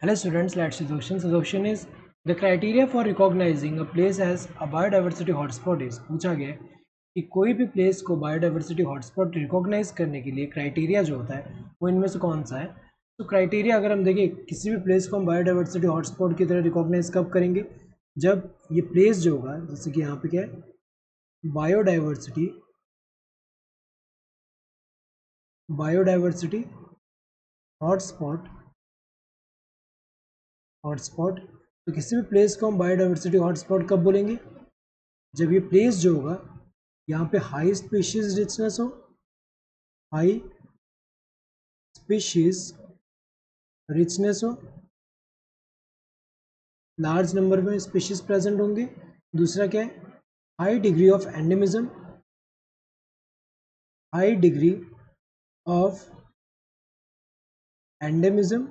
Hello students, let's see the question. So the question is the criteria for recognizing a place as a biodiversity hotspot is पूछा गया है कि कोई भी place को biodiversity hotspot recognise करने के लिए क्राइटेरिया जो होता है वो इनमें से कौन सा है। तो क्राइटेरिया अगर हम देखें किसी भी प्लेस को हम बायोडाइवर्सिटी हॉटस्पॉट की तरह रिकॉग्नाइज कब करेंगे, जब ये प्लेस जो होगा, जैसे कि यहाँ पे क्या है बायोडाइवर्सिटी हॉटस्पॉट तो किसी भी प्लेस को हम बायोडाइवर्सिटी हॉटस्पॉट कब बोलेंगे, जब ये प्लेस जो होगा यहाँ पे हाई स्पीशीज रिचनेस हो, हाई स्पीशीज रिचनेस हो, लार्ज नंबर में स्पीशीज प्रेजेंट होंगे। दूसरा क्या है, high degree of endemism, high degree of endemism.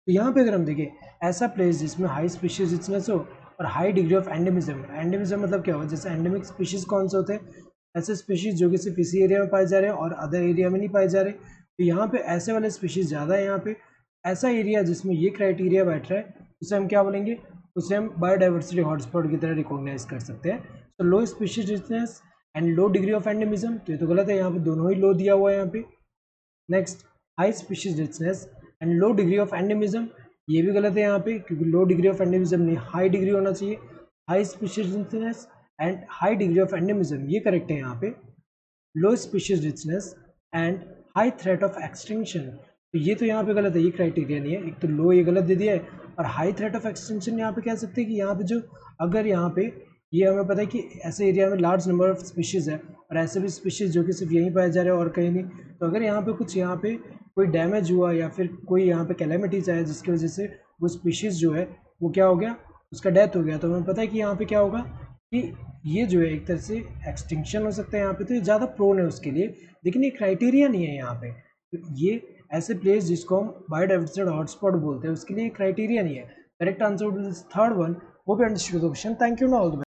तो यहाँ पे अगर हम देखें ऐसा प्लेस जिसमें हाई स्पीशीज रिचनेस हो और high degree of endemism, endemism मतलब क्या होगा, जैसे एंडेमिक स्पीशीज कौन से होते हैं, ऐसे स्पीशीज जो कि सिर्फ इसी एरिया में पाए जा रहे हैं और अदर एरिया में नहीं पाए जा रहे। तो यहाँ पे ऐसे वाले स्पीशीज ज़्यादा है। यहाँ पे ऐसा एरिया जिसमें ये क्राइटेरिया बैठ रहा है उसे हम क्या बोलेंगे, उसे हम बायोडाइवर्सिटी हॉटस्पॉट की तरह रिकॉग्नाइज कर सकते हैं। तो low species richness and low degree of endemism, तो ये तो गलत है, यहाँ पे दोनों ही लो दिया हुआ है यहाँ पे। Next, high species richness and low degree of endemism, ये भी गलत है यहाँ पे, क्योंकि लो डिग्री ऑफ एंडेमिज्म नहीं, हाई डिग्री होना चाहिए। High species richness and high degree of endemism ये करेक्ट है यहाँ पे। Low species richness and high threat of extinction, तो ये तो यहाँ पे गलत है, ये क्राइटेरिया नहीं है। एक तो लो ये गलत दे दिया है, और हाई थ्रेट ऑफ एक्सटिंक्शन यहाँ पे कह सकते हैं कि यहाँ पे जो, अगर यहाँ पे ये हमें पता है कि ऐसे एरिया में लार्ज नंबर ऑफ स्पीशीज़ है और ऐसे भी स्पीशीज़ जो कि सिर्फ यहीं पाए जा रहे हैं और कहीं नहीं, तो अगर यहाँ पे कुछ यहाँ पे कोई डैमेज हुआ या फिर कोई यहाँ पे कैलेमिटीज आया जिसकी वजह से वो स्पीशीज़ जो है वो क्या हो गया, उसका डेथ हो गया, तो हमें पता है कि यहाँ पे क्या होगा कि ये जो है एक तरह से एक्सटिंक्शन हो सकता है यहाँ पे, तो ये ज़्यादा प्रोन है उसके लिए। लेकिन ये क्राइटेरिया नहीं है यहाँ पे, तो ये ऐसे प्लेस जिसको हम बायोडाइवर्सिटी हॉटस्पॉट बोलते हैं उसके लिए क्राइटेरिया नहीं है। Correct answer would be third one. Hope you understood the question. Thank you, all the best.